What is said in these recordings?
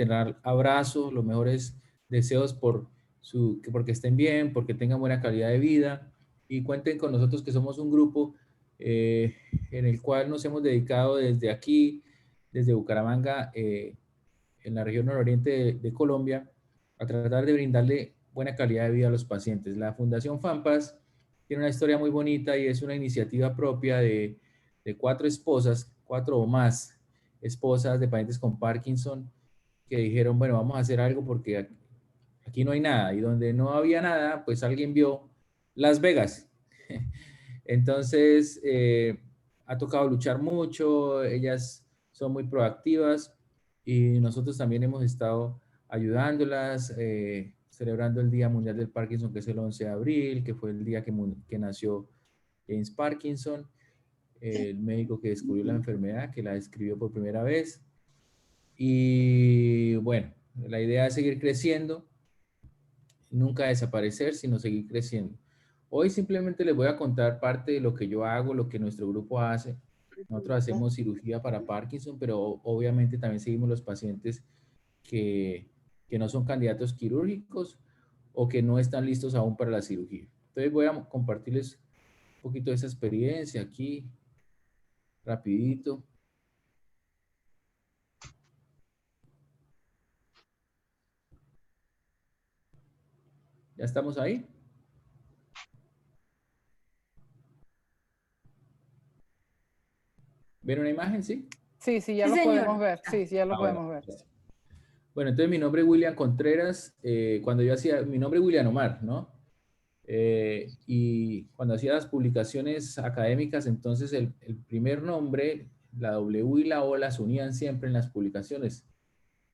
tener abrazos, los mejores deseos porque estén bien, porque tengan buena calidad de vida y cuenten con nosotros que somos un grupo en el cual nos hemos dedicado desde aquí, desde Bucaramanga, en la región nororiente de Colombia, a tratar de brindarle buena calidad de vida a los pacientes. La Fundación FAMPAS tiene una historia muy bonita y es una iniciativa propia de 4 esposas, 4 o más esposas de pacientes con Parkinson, que dijeron, bueno, vamos a hacer algo porque aquí no hay nada. Y donde no había nada, pues alguien vio Las Vegas. Entonces, ha tocado luchar mucho, ellas son muy proactivas y nosotros también hemos estado ayudándolas, celebrando el Día Mundial del Parkinson, que es el 11 de abril, que fue el día que nació James Parkinson, el médico que descubrió la enfermedad, que la describió por primera vez. Y bueno, la idea es seguir creciendo, nunca desaparecer, sino seguir creciendo. Hoy simplemente les voy a contar parte de lo que yo hago, lo que nuestro grupo hace. Nosotros hacemos cirugía para Parkinson, pero obviamente también seguimos los pacientes que no son candidatos quirúrgicos o que no están listos aún para la cirugía. Entonces voy a compartirles un poquito de esa experiencia aquí, rapidito. ¿Ya estamos ahí? ¿Ven una imagen, sí? Sí, sí, ya Sí, lo podemos señor. ver. Sí, sí, ya lo Bueno. podemos ver. Bueno, entonces mi nombre es William Contreras. Mi nombre es William Omar, ¿no? Y cuando hacía las publicaciones académicas, entonces el primer nombre, la W y la O las unían siempre en las publicaciones.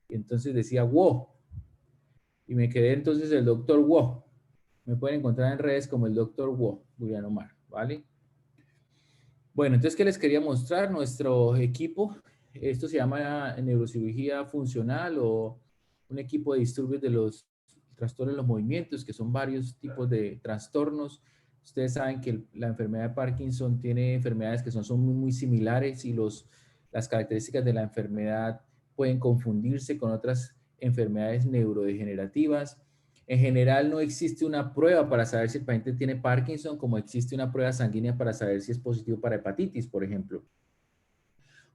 Y entonces decía WO. Y me quedé entonces el doctor WO. Me pueden encontrar en redes como el doctor WO, William Omar, ¿vale? Bueno, entonces, ¿qué les quería mostrar? Nuestro equipo, esto se llama neurocirugía funcional o un equipo de disturbios de los trastornos de los movimientos, que son varios tipos de trastornos. Ustedes saben que la enfermedad de Parkinson tiene enfermedades que son muy, muy similares y las características de la enfermedad pueden confundirse con otras enfermedades neurodegenerativas. En general no existe una prueba para saber si el paciente tiene Parkinson, como existe una prueba sanguínea para saber si es positivo para hepatitis, por ejemplo.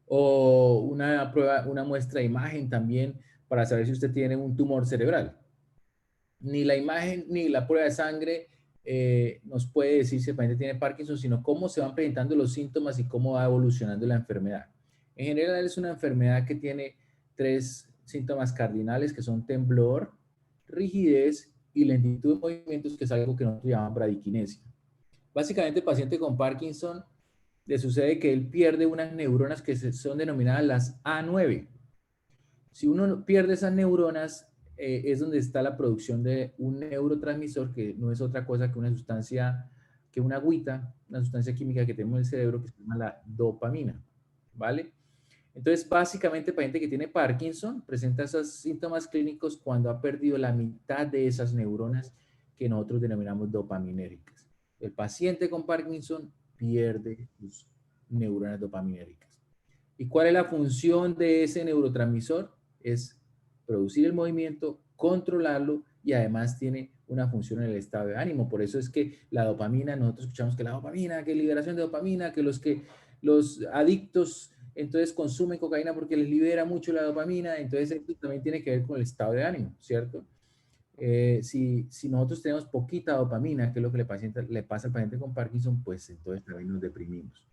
O una prueba, una muestra de imagen también para saber si usted tiene un tumor cerebral. Ni la imagen ni la prueba de sangre nos puede decir si el paciente tiene Parkinson, sino cómo se van presentando los síntomas y cómo va evolucionando la enfermedad. En general es una enfermedad que tiene 3 síntomas cardinales que son temblor, rigidez y lentitud de movimientos, que es algo que nosotros llamamos bradiquinesia. Básicamente el paciente con Parkinson le sucede que él pierde unas neuronas que son denominadas las A9. Si uno pierde esas neuronas, es donde está la producción de un neurotransmisor que no es otra cosa que una sustancia, que una agüita, una sustancia química que tenemos en el cerebro que se llama la dopamina, ¿vale? Entonces, básicamente, el paciente que tiene Parkinson presenta esos síntomas clínicos cuando ha perdido la mitad de esas neuronas que nosotros denominamos dopaminéricas. El paciente con Parkinson pierde sus neuronas dopaminéricas. ¿Y cuál es la función de ese neurotransmisor? Es producir el movimiento, controlarlo y además tiene una función en el estado de ánimo. Por eso es que la dopamina, nosotros escuchamos que la dopamina, que liberación de dopamina, que los adictos entonces consumen cocaína porque les libera mucho la dopamina, entonces esto también tiene que ver con el estado de ánimo, ¿cierto? Si nosotros tenemos poquita dopamina, que es lo que le pasa al paciente con Parkinson, pues entonces también nos deprimimos.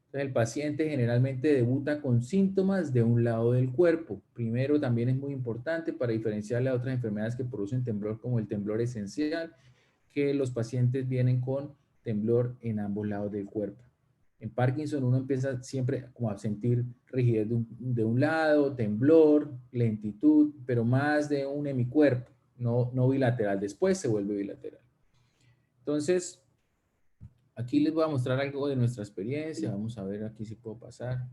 Entonces, el paciente generalmente debuta con síntomas de un lado del cuerpo. Primero, también es muy importante para diferenciarle a otras enfermedades que producen temblor, como el temblor esencial, que los pacientes vienen con temblor en ambos lados del cuerpo. En Parkinson uno empieza siempre como a sentir rigidez de un lado, temblor, lentitud, pero más de un hemicuerpo, no bilateral. Después se vuelve bilateral. Entonces, aquí les voy a mostrar algo de nuestra experiencia. Vamos a ver aquí si puedo pasar.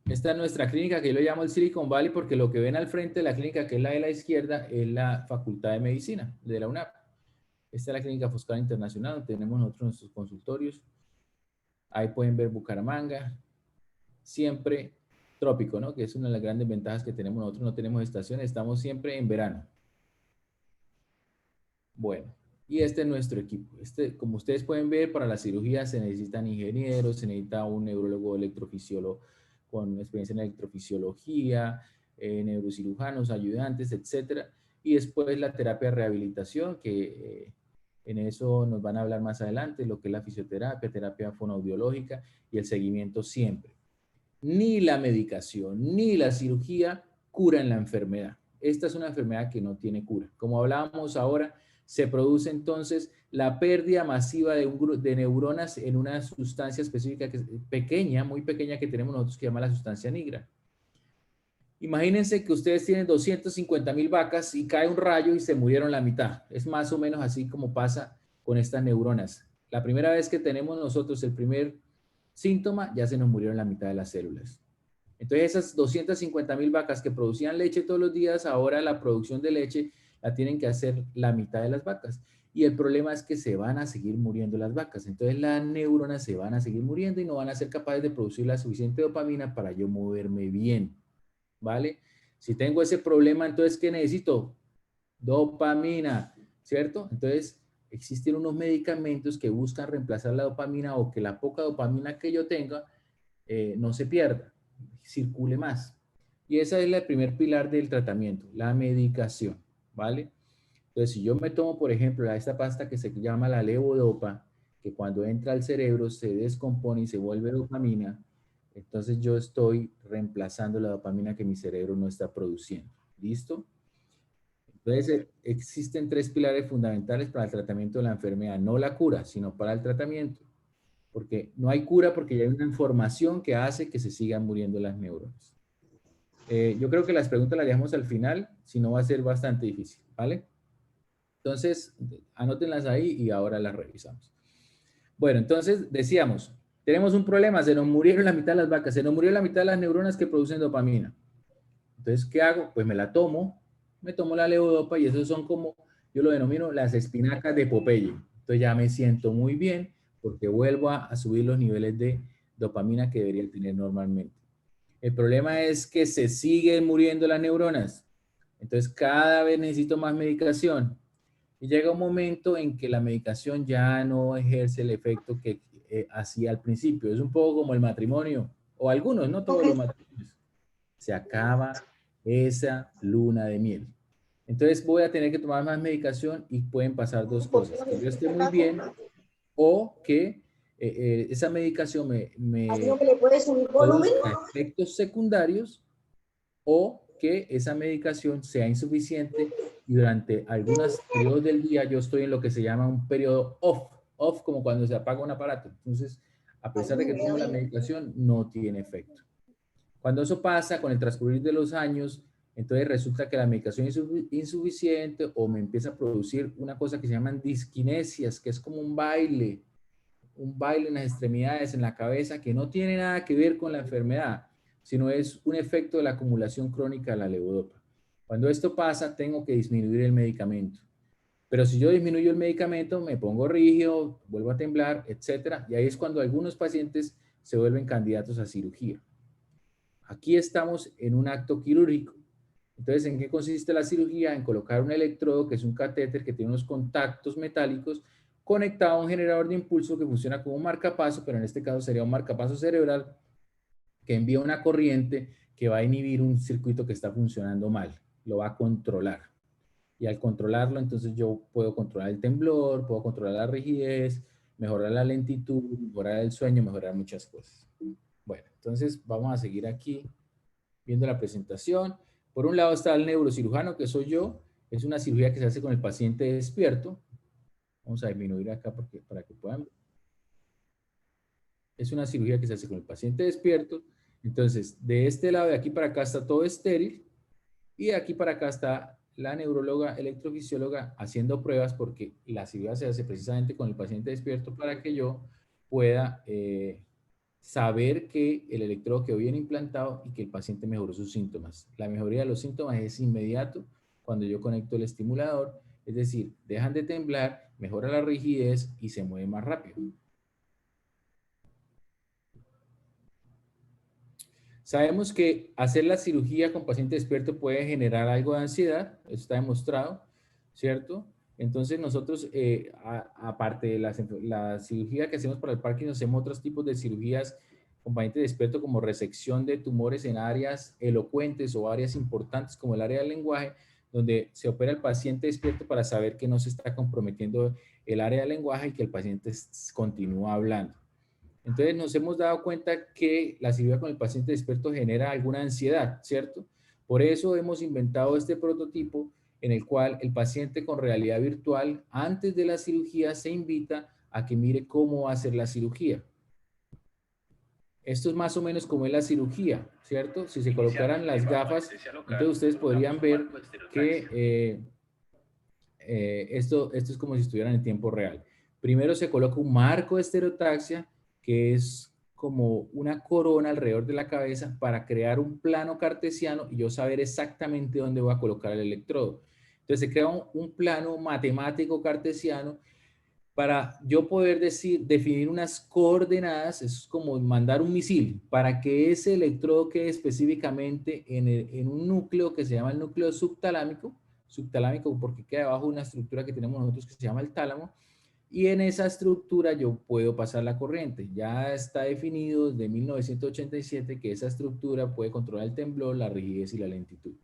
Esta es nuestra clínica, que yo lo llamo el Silicon Valley, porque lo que ven al frente de la clínica, que es la de la izquierda, es la Facultad de Medicina de la UNAP. Esta es la clínica Foscal Internacional, donde tenemos nosotros nuestros consultorios. Ahí pueden ver Bucaramanga. Siempre trópico, ¿no? Que es una de las grandes ventajas que tenemos. Nosotros no tenemos estaciones, estamos siempre en verano. Bueno, y este es nuestro equipo. Este, como ustedes pueden ver, para la cirugía se necesitan ingenieros, se necesita un neurólogo electrofisiólogo con experiencia en electrofisiología, neurocirujanos, ayudantes, etcétera. Y después la terapia de rehabilitación, que en eso nos van a hablar más adelante, lo que es la fisioterapia, terapia fonoaudiológica y el seguimiento siempre. Ni la medicación ni la cirugía curan la enfermedad. Esta es una enfermedad que no tiene cura. Como hablábamos ahora, se produce entonces la pérdida masiva de neuronas en una sustancia específica que es pequeña, muy pequeña que tenemos nosotros que se llama la sustancia nigra. Imagínense que ustedes tienen 250.000 vacas y cae un rayo y se murieron la mitad. Es más o menos así como pasa con estas neuronas. La primera vez que tenemos nosotros el primer síntoma, ya se nos murieron la mitad de las células. Entonces esas 250.000 vacas que producían leche todos los días, ahora la producción de leche la tienen que hacer la mitad de las vacas. Y el problema es que se van a seguir muriendo las vacas. Entonces las neuronas se van a seguir muriendo y no van a ser capaces de producir la suficiente dopamina para yo moverme bien. ¿Vale? Si tengo ese problema, entonces, ¿qué necesito? Dopamina, ¿cierto? Entonces, existen unos medicamentos que buscan reemplazar la dopamina o que la poca dopamina que yo tenga no se pierda, circule más. Y ese es el primer pilar del tratamiento, la medicación, ¿vale? Entonces, si yo me tomo, por ejemplo, esta pasta que se llama la levodopa, que cuando entra al cerebro se descompone y se vuelve dopamina, entonces yo estoy reemplazando la dopamina que mi cerebro no está produciendo. ¿Listo? Entonces, existen tres pilares fundamentales para el tratamiento de la enfermedad, no la cura, sino para el tratamiento. Porque no hay cura porque ya hay una información que hace que se sigan muriendo las neuronas. Yo creo que las preguntas las dejamos al final, si no va a ser bastante difícil, ¿vale? Entonces, anótenlas ahí y ahora las revisamos. Bueno, entonces decíamos, tenemos un problema, se nos murieron la mitad de las vacas, se nos murió la mitad de las neuronas que producen dopamina. Entonces, ¿qué hago? Pues me la tomo, me tomo la levodopa y esos son como, yo lo denomino las espinacas de Popeye. Entonces ya me siento muy bien porque vuelvo a subir los niveles de dopamina que debería tener normalmente. El problema es que se siguen muriendo las neuronas. Entonces cada vez necesito más medicación. Y llega un momento en que la medicación ya no ejerce el efecto que hacía al principio. Es un poco como el matrimonio, o algunos, no todos los matrimonios. Se acaba esa luna de miel. Entonces voy a tener que tomar más medicación y pueden pasar dos cosas. Que yo esté muy bien o que esa medicación me produzca efectos secundarios o que esa medicación sea insuficiente y durante algunos periodos del día yo estoy en lo que se llama un periodo off como cuando se apaga un aparato. Entonces, a pesar de que tomo la medicación, no tiene efecto. Cuando eso pasa con el transcurrir de los años, entonces resulta que la medicación es insuficiente o me empieza a producir una cosa que se llaman disquinesias, que es como un baile en las extremidades, en la cabeza, que no tiene nada que ver con la enfermedad, sino es un efecto de la acumulación crónica de la levodopa. Cuando esto pasa, tengo que disminuir el medicamento. Pero si yo disminuyo el medicamento, me pongo rígido, vuelvo a temblar, etcétera. Y ahí es cuando algunos pacientes se vuelven candidatos a cirugía. Aquí estamos en un acto quirúrgico. Entonces, ¿en qué consiste la cirugía? En colocar un electrodo, que es un catéter que tiene unos contactos metálicos conectado a un generador de impulso que funciona como un marcapaso, pero en este caso sería un marcapaso cerebral que envía una corriente que va a inhibir un circuito que está funcionando mal, lo va a controlar. Y al controlarlo, entonces yo puedo controlar el temblor, puedo controlar la rigidez, mejorar la lentitud, mejorar el sueño, mejorar muchas cosas. Bueno, entonces vamos a seguir aquí viendo la presentación. Por un lado está el neurocirujano, que soy yo. Es una cirugía que se hace con el paciente despierto. Vamos a disminuir acá para que puedan ver. Es una cirugía que se hace con el paciente despierto. Entonces, de este lado de aquí para acá está todo estéril y de aquí para acá está la neuróloga electrofisióloga haciendo pruebas porque la cirugía se hace precisamente con el paciente despierto para que yo pueda saber que el electrodo quedó bien implantado y que el paciente mejoró sus síntomas. La mejoría de los síntomas es inmediato cuando yo conecto el estimulador, es decir, dejan de temblar, mejora la rigidez y se mueve más rápido. Sabemos que hacer la cirugía con paciente despierto puede generar algo de ansiedad, eso está demostrado, ¿cierto? Entonces nosotros, aparte de la cirugía que hacemos para el Parkinson, hacemos otros tipos de cirugías con paciente despierto como resección de tumores en áreas elocuentes o áreas importantes como el área del lenguaje, donde se opera el paciente despierto para saber que no se está comprometiendo el área del lenguaje y que el paciente continúa hablando. Entonces nos hemos dado cuenta que la cirugía con el paciente despierto genera alguna ansiedad, ¿cierto? Por eso hemos inventado este prototipo en el cual el paciente con realidad virtual antes de la cirugía se invita a que mire cómo va a ser la cirugía. Esto es más o menos como es la cirugía, ¿cierto? Si se colocaran las gafas, entonces ustedes podrían ver que esto es como si estuvieran en tiempo real. Primero se coloca un marco de estereotaxia, que es como una corona alrededor de la cabeza para crear un plano cartesiano y yo saber exactamente dónde voy a colocar el electrodo. Entonces se crea un plano matemático cartesiano para yo poder definir unas coordenadas, es como mandar un misil, para que ese electrodo quede específicamente en un núcleo que se llama el núcleo subtalámico porque queda debajo de una estructura que tenemos nosotros que se llama el tálamo, y en esa estructura yo puedo pasar la corriente. Ya está definido desde 1987 que esa estructura puede controlar el temblor, la rigidez y la lentitud.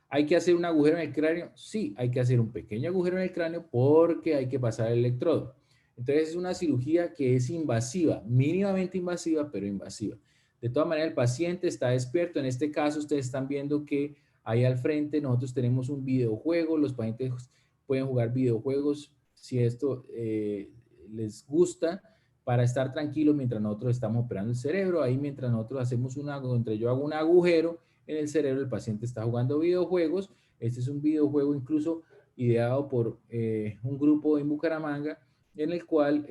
¿Hay que hacer un agujero en el cráneo? Sí, hay que hacer un pequeño agujero en el cráneo porque hay que pasar el electrodo. Entonces es una cirugía que es invasiva, mínimamente invasiva, pero invasiva. De todas maneras, el paciente está despierto. En este caso, ustedes están viendo que ahí al frente nosotros tenemos un videojuego. Los pacientes pueden jugar videojuegos si esto les gusta para estar tranquilos mientras nosotros estamos operando el cerebro. Ahí mientras nosotros hacemos entre yo hago un agujero en el cerebro, el paciente está jugando videojuegos. Este es un videojuego incluso ideado por un grupo en Bucaramanga en el cual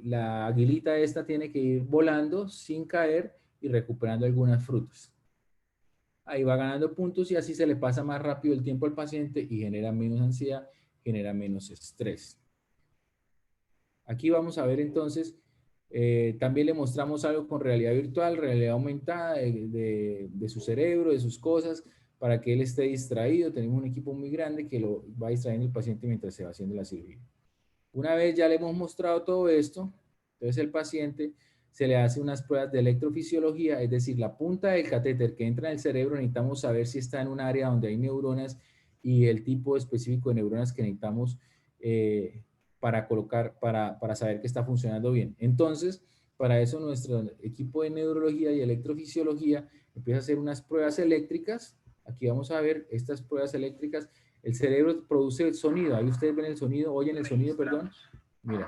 la aguilita esta tiene que ir volando sin caer y recuperando algunas frutas. Ahí va ganando puntos y así se le pasa más rápido el tiempo al paciente y genera menos ansiedad, genera menos estrés. Aquí vamos a ver entonces, también le mostramos algo con realidad virtual, realidad aumentada de su cerebro, de sus cosas, para que él esté distraído. Tenemos un equipo muy grande que lo va distrayendo el paciente mientras se va haciendo la cirugía. Una vez ya le hemos mostrado todo esto, entonces el paciente se le hace unas pruebas de electrofisiología, es decir, la punta del catéter que entra en el cerebro necesitamos saber si está en un área donde hay neuronas y el tipo específico de neuronas que necesitamos para colocar, para saber que está funcionando bien. Entonces, para eso nuestro equipo de neurología y electrofisiología empieza a hacer unas pruebas eléctricas. Aquí vamos a ver estas pruebas eléctricas. El cerebro produce el sonido. Ahí ustedes ven el sonido, oyen el sonido, perdón. Mira.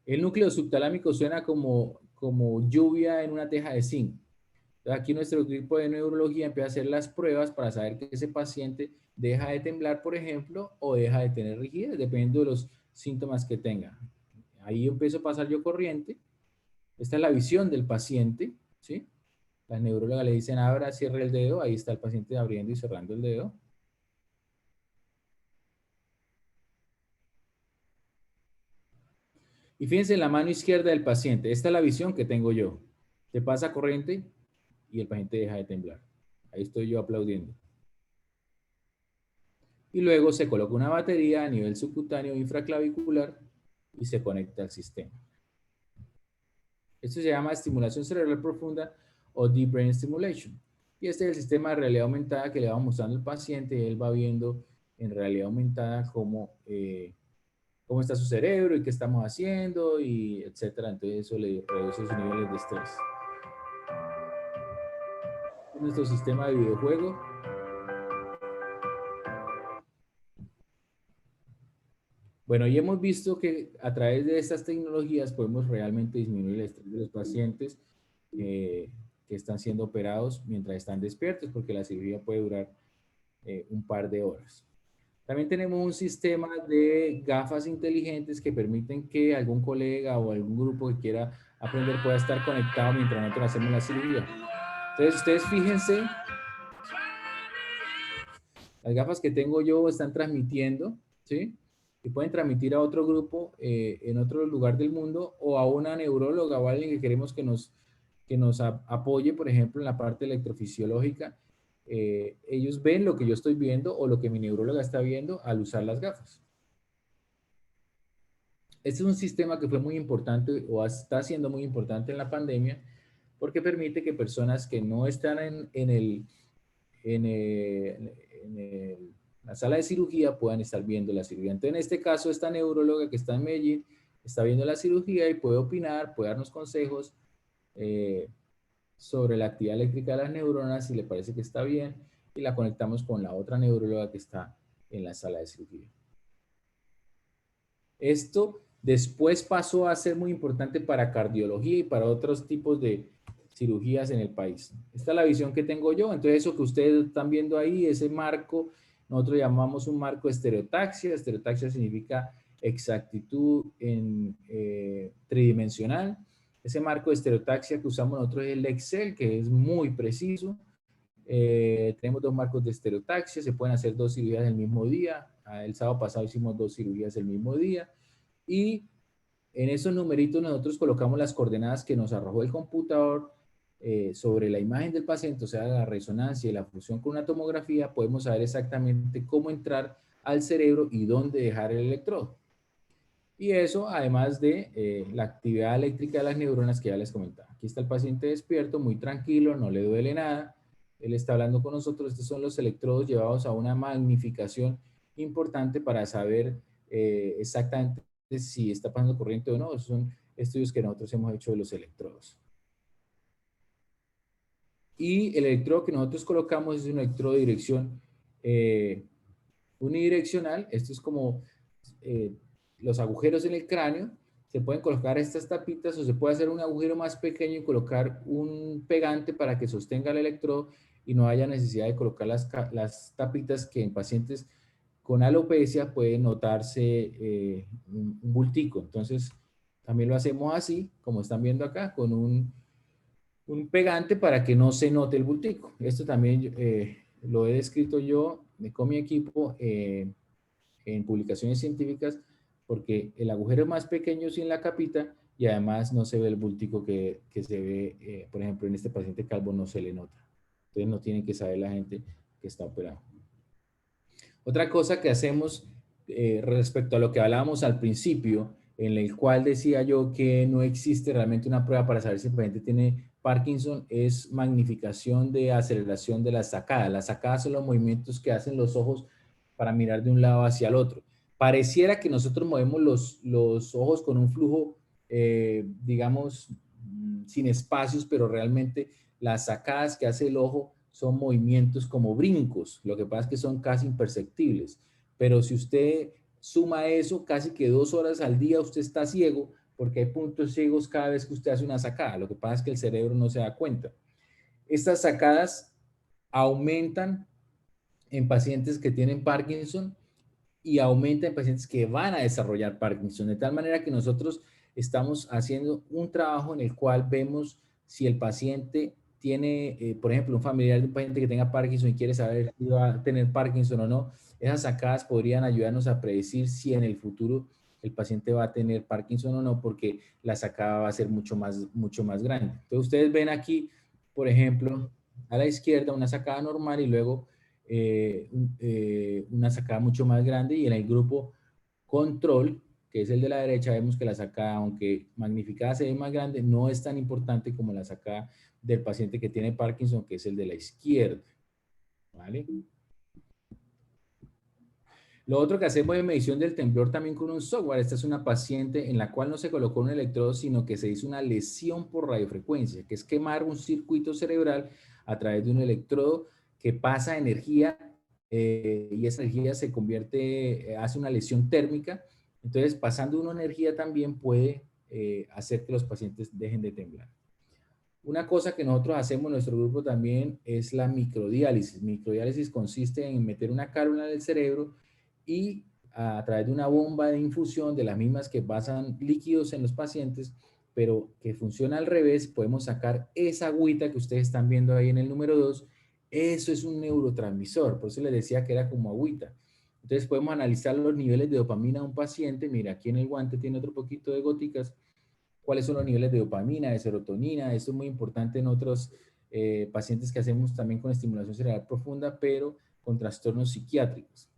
El núcleo subtalámico suena como lluvia en una teja de zinc. Entonces aquí nuestro equipo de neurología empieza a hacer las pruebas para saber que ese paciente deja de temblar, por ejemplo, o deja de tener rigidez, dependiendo de los síntomas que tenga. Ahí empiezo a pasar yo corriente. Esta es la visión del paciente, ¿sí? Las neurólogas le dicen, abra, cierre el dedo. Ahí está el paciente abriendo y cerrando el dedo. Y fíjense en la mano izquierda del paciente. Esta es la visión que tengo yo. Se pasa corriente y el paciente deja de temblar. Ahí estoy yo aplaudiendo. Y luego se coloca una batería a nivel subcutáneo infraclavicular y se conecta al sistema. Esto se llama estimulación cerebral profunda o Deep Brain Stimulation. Y este es el sistema de realidad aumentada que le va mostrando al paciente y él va viendo en realidad aumentada cómo está su cerebro y qué estamos haciendo y etcétera. Entonces eso le reduce sus niveles de estrés. Nuestro sistema de videojuego. Bueno, y hemos visto que a través de estas tecnologías podemos realmente disminuir el estrés de los pacientes que están siendo operados mientras están despiertos, porque la cirugía puede durar un par de horas. También tenemos un sistema de gafas inteligentes que permiten que algún colega o algún grupo que quiera aprender pueda estar conectado mientras nosotros hacemos la cirugía. Entonces, ustedes fíjense, las gafas que tengo yo están transmitiendo, ¿sí? y pueden transmitir a otro grupo en otro lugar del mundo o a una neuróloga o a alguien que queremos que nos apoye, por ejemplo, en la parte electrofisiológica. Ellos ven lo que yo estoy viendo o lo que mi neuróloga está viendo al usar las gafas. Este es un sistema que fue muy importante o está siendo muy importante en la pandemia porque permite que personas que no están en, el, la sala de cirugía puedan estar viendo la cirugía. Entonces, en este caso, esta neuróloga que está en Medellín está viendo la cirugía y puede opinar, puede darnos consejos eh, sobre la actividad eléctrica de las neuronas, si le parece que está bien, y la conectamos con la otra neuróloga que está en la sala de cirugía. Esto después pasó a ser muy importante para cardiología y para otros tipos de cirugías en el país. Esta es la visión que tengo yo. Entonces, eso que ustedes están viendo ahí, ese marco, nosotros llamamos un marco de estereotaxia. Estereotaxia significa exactitud en tridimensional. Ese marco de estereotaxia que usamos nosotros es el Excel, que es muy preciso. Tenemos dos marcos de estereotaxia, se pueden hacer dos cirugías el mismo día. El sábado pasado hicimos dos cirugías el mismo día. Y en esos numeritos nosotros colocamos las coordenadas que nos arrojó el computador sobre la imagen del paciente, o sea, la resonancia y la función con una tomografía, podemos saber exactamente cómo entrar al cerebro y dónde dejar el electrodo. Y eso, además de la actividad eléctrica de las neuronas que ya les comentaba. Aquí está el paciente despierto, muy tranquilo, no le duele nada. Él está hablando con nosotros. Estos son los electrodos llevados a una magnificación importante para saber exactamente si está pasando corriente o no. Esos son estudios que nosotros hemos hecho de los electrodos. Y el electrodo que nosotros colocamos es un electrodo de dirección unidireccional. Esto es como los agujeros en el cráneo. Se pueden colocar estas tapitas o se puede hacer un agujero más pequeño y colocar un pegante para que sostenga el electrodo y no haya necesidad de colocar las tapitas que en pacientes con alopecia puede notarse un bultico. Entonces, también lo hacemos así, como están viendo acá, con un pegante para que no se note el bultico. Esto también lo he descrito yo con mi equipo en publicaciones científicas porque el agujero es más pequeño sin la capita y además no se ve el bultico que se ve, por ejemplo, en este paciente calvo no se le nota. Entonces no tiene que saber la gente que está operado. Otra cosa que hacemos respecto a lo que hablábamos al principio, en el cual decía yo que no existe realmente una prueba para saber si el paciente tiene Parkinson, es magnificación de aceleración de las sacadas. Las sacadas son los movimientos que hacen los ojos para mirar de un lado hacia el otro. Pareciera que nosotros movemos los ojos con un flujo, digamos, sin espacios, pero realmente las sacadas que hace el ojo son movimientos como brincos. Lo que pasa es que son casi imperceptibles. Pero si usted suma eso, casi que 2 horas al día usted está ciego porque hay puntos ciegos cada vez que usted hace una sacada. Lo que pasa es que el cerebro no se da cuenta. Estas sacadas aumentan en pacientes que tienen Parkinson y aumenta en pacientes que van a desarrollar Parkinson, de tal manera que nosotros estamos haciendo un trabajo en el cual vemos si el paciente tiene, por ejemplo, un familiar de un paciente que tenga Parkinson y quiere saber si va a tener Parkinson o no. Esas sacadas podrían ayudarnos a predecir si en el futuro el paciente va a tener Parkinson o no, porque la sacada va a ser mucho más grande. Entonces, ustedes ven aquí, por ejemplo, a la izquierda una sacada normal y luego una sacada mucho más grande, y en el grupo control, que es el de la derecha, vemos que la sacada, aunque magnificada se ve más grande, no es tan importante como la sacada del paciente que tiene Parkinson, que es el de la izquierda. ¿Vale? Lo otro que hacemos es medición del temblor también con un software. Esta es una paciente en la cual no se colocó un electrodo, sino que se hizo una lesión por radiofrecuencia, que es quemar un circuito cerebral a través de un electrodo que pasa energía y esa energía se convierte, hace una lesión térmica. Entonces, pasando una energía también puede hacer que los pacientes dejen de temblar. Una cosa que nosotros hacemos en nuestro grupo también es la microdiálisis. Microdiálisis consiste en meter una cálula en el cerebro y a través de una bomba de infusión, de las mismas que pasan líquidos en los pacientes, pero que funciona al revés, podemos sacar esa agüita que ustedes están viendo ahí en el número 2. Eso es un neurotransmisor, por eso les decía que era como agüita. Entonces podemos analizar los niveles de dopamina de un paciente. Mira, aquí en el guante tiene otro poquito de góticas. ¿Cuáles son los niveles de dopamina, de serotonina? Esto es muy importante en otros pacientes que hacemos también con estimulación cerebral profunda, pero con trastornos psiquiátricos.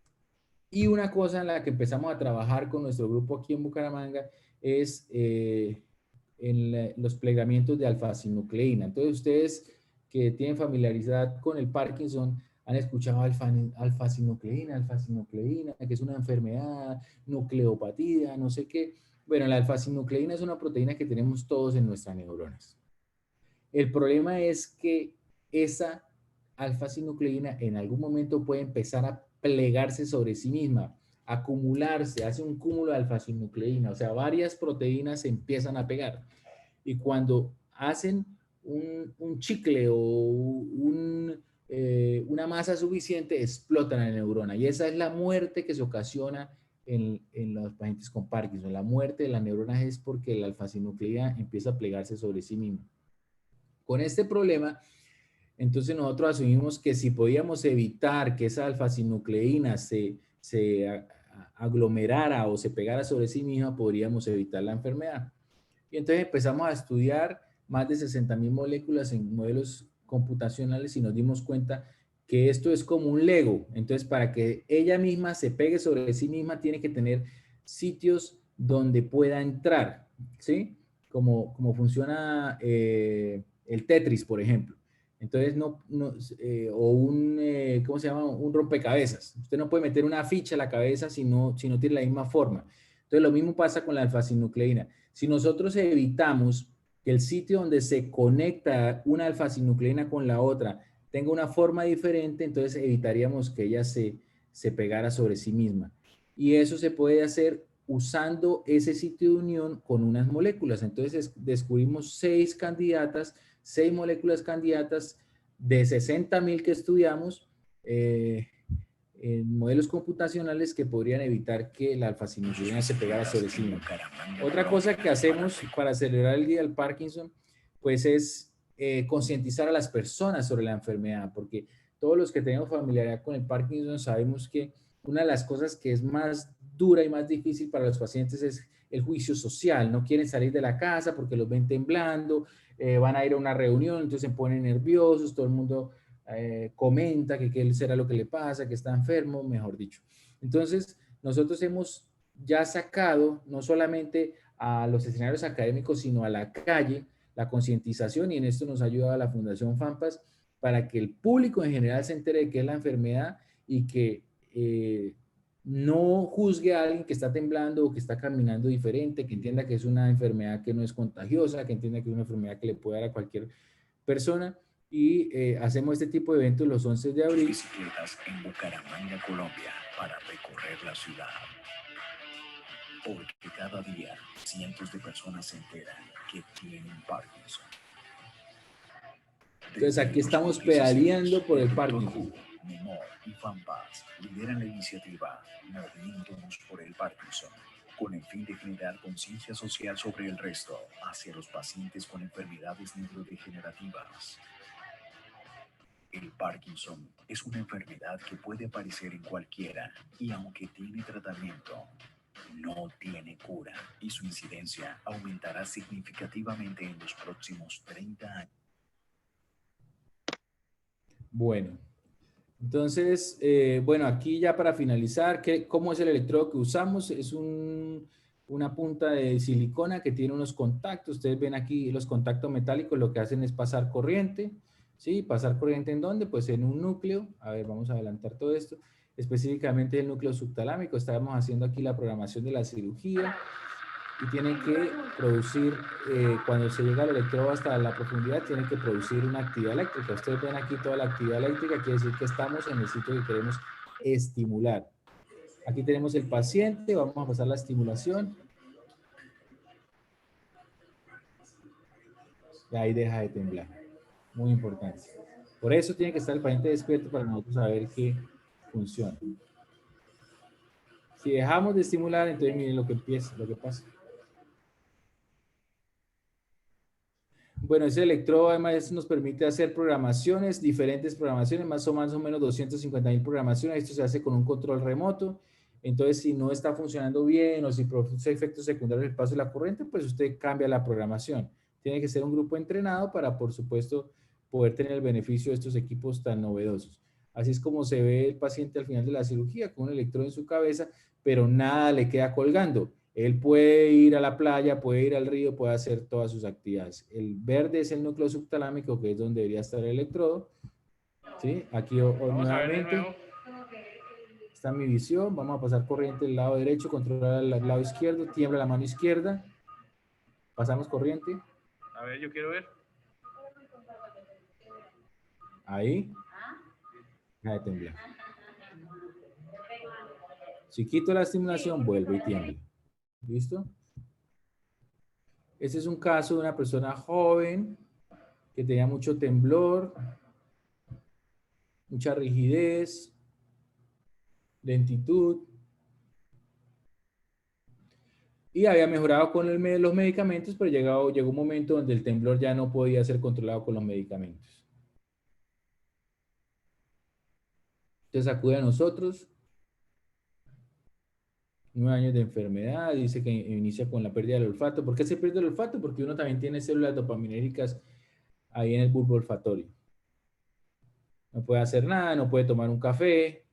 Y una cosa en la que empezamos a trabajar con nuestro grupo aquí en Bucaramanga es en los plegamientos de alfa-sinucleína. Entonces, ustedes que tienen familiaridad con el Parkinson han escuchado alfa-sinucleína, alfa-sinucleína, que es una enfermedad, nucleopatía, no sé qué. Bueno, la alfa-sinucleína es una proteína que tenemos todos en nuestras neuronas. El problema es que esa alfa-sinucleína en algún momento puede empezar a plegarse sobre sí misma, acumularse, hace un cúmulo de alfa-sinucleína, o sea, varias proteínas se empiezan a pegar. Y cuando hacen un chicle o una masa suficiente, explotan la neurona. Y esa es la muerte que se ocasiona en los pacientes con Parkinson. La muerte de las neuronas es porque la alfa-sinucleína empieza a plegarse sobre sí misma. Con este problema, entonces nosotros asumimos que si podíamos evitar que esa alfa-sinucleína se aglomerara o se pegara sobre sí misma, podríamos evitar la enfermedad. Y entonces empezamos a estudiar más de 60.000 moléculas en modelos computacionales y nos dimos cuenta que esto es como un Lego. Entonces, para que ella misma se pegue sobre sí misma, tiene que tener sitios donde pueda entrar, ¿sí? Como funciona el Tetris, por ejemplo. Entonces, o ¿cómo se llama? Un rompecabezas. Usted no puede meter una ficha a la cabeza si no tiene la misma forma. Entonces, lo mismo pasa con la alfa-sinucleína. Si nosotros evitamos que el sitio donde se conecta una alfa-sinucleína con la otra tenga una forma diferente, entonces evitaríamos que ella se pegara sobre sí misma. Y eso se puede hacer usando ese sitio de unión con unas moléculas. Entonces descubrimos 6 moléculas candidatas de 60.000 que estudiamos en modelos computacionales que podrían evitar que la alfa-sinucleína se pegara sobre sí misma. Otra cosa que hacemos para celebrar el Día del Parkinson, pues es concientizar a las personas sobre la enfermedad, porque todos los que tenemos familiaridad con el Parkinson sabemos que una de las cosas que es más dura y más difícil para los pacientes es el juicio social. No quieren salir de la casa porque los ven temblando, van a ir a una reunión, entonces se ponen nerviosos, todo el mundo comenta que qué será lo que le pasa, que está enfermo, mejor dicho. Entonces, nosotros hemos ya sacado no solamente a los escenarios académicos, sino a la calle, la concientización, y en esto nos ha ayudado la Fundación FAMPAS para que el público en general se entere de qué es la enfermedad y que no juzgue a alguien que está temblando o que está caminando diferente, que entienda que es una enfermedad que no es contagiosa, que entienda que es una enfermedad que le puede dar a cualquier persona. Y hacemos este tipo de eventos los 11 de abril. Bicicletas en Bucaramanga, Colombia, para recorrer la ciudad. Porque cada día cientos de personas se enteran que tienen Parkinson. Entonces aquí estamos pedaleando por el Parkinson. Memor y FAMPAS lideran la iniciativa Movimientos por el Parkinson, con el fin de generar conciencia social sobre el resto hacia los pacientes con enfermedades neurodegenerativas. El Parkinson es una enfermedad que puede aparecer en cualquiera y aunque tiene tratamiento, no tiene cura y su incidencia aumentará significativamente en los próximos 30 años. Bueno, entonces, bueno, aquí ya para finalizar, ¿cómo es el electrodo que usamos? Es una punta de silicona que tiene unos contactos. Ustedes ven aquí los contactos metálicos, lo que hacen es pasar corriente. ¿Sí? ¿Pasar corriente en dónde? Pues en un núcleo. A ver, vamos a adelantar todo esto. Específicamente el núcleo subtalámico. Estamos haciendo aquí la programación de la cirugía y tienen que producir, cuando se llega al electrodo hasta la profundidad, tienen que producir una actividad eléctrica. Ustedes ven aquí toda la actividad eléctrica, quiere decir que estamos en el sitio que queremos estimular. Aquí tenemos el paciente, vamos a pasar la estimulación. Y ahí deja de temblar. Muy importante. Por eso tiene que estar el paciente despierto para nosotros saber que funciona. Si dejamos de estimular, entonces miren lo que pasa. Bueno, ese electrodo además nos permite hacer programaciones, diferentes programaciones, más o menos 250.000 programaciones. Esto se hace con un control remoto. Entonces, si no está funcionando bien o si produce efectos secundarios del paso de la corriente, pues usted cambia la programación. Tiene que ser un grupo entrenado para, por supuesto, poder tener el beneficio de estos equipos tan novedosos. Así es como se ve el paciente al final de la cirugía, con un electrodo en su cabeza, pero nada le queda colgando. Él puede ir a la playa, puede ir al río, puede hacer todas sus actividades. El verde es el núcleo subtalámico, que es donde debería estar el electrodo. ¿Sí? Aquí Vamos a ver de nuevamente nuevo. está mi visión. Vamos a pasar corriente del lado derecho, controlar el lado izquierdo, tiembla la mano izquierda. Pasamos corriente. A ver, yo quiero ver. Ahí. Deja de temblar. Si quito la estimulación, vuelve y tiembla. ¿Listo? Este es un caso de una persona joven que tenía mucho temblor, mucha rigidez, lentitud, y había mejorado con los medicamentos, pero llegó un momento donde el temblor ya no podía ser controlado con los medicamentos. Entonces acude a nosotros, 9 años de enfermedad, dice que inicia con la pérdida del olfato. ¿Por qué se pierde el olfato? Porque uno también tiene células dopaminérgicas ahí en el bulbo olfatorio. No puede hacer nada, no puede tomar un café,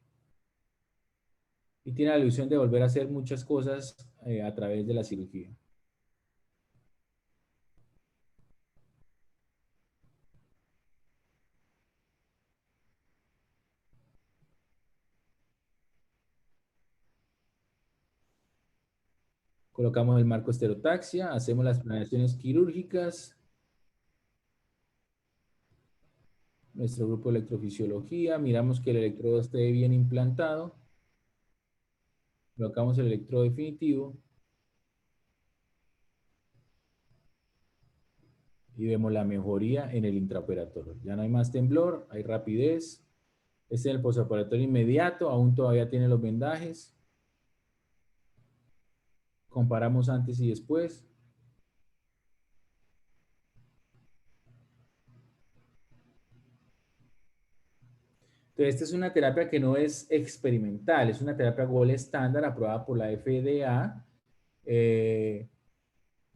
y tiene la ilusión de volver a hacer muchas cosas a través de la cirugía. Colocamos el marco esterotaxia, hacemos las planeaciones quirúrgicas, nuestro grupo de electrofisiología, miramos que el electrodo esté bien implantado, colocamos el electrodo definitivo y vemos la mejoría en el intraoperatorio. Ya no hay más temblor, hay rapidez. Este es el postoperatorio inmediato, aún todavía tiene los vendajes. Comparamos antes y después. Entonces, esta es una terapia que no es experimental, es una terapia gold estándar aprobada por la FDA.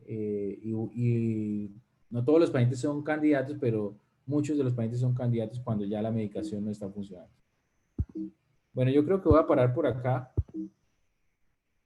Y no todos los pacientes son candidatos, pero muchos de los pacientes son candidatos cuando ya la medicación no está funcionando. Bueno, yo creo que voy a parar por acá.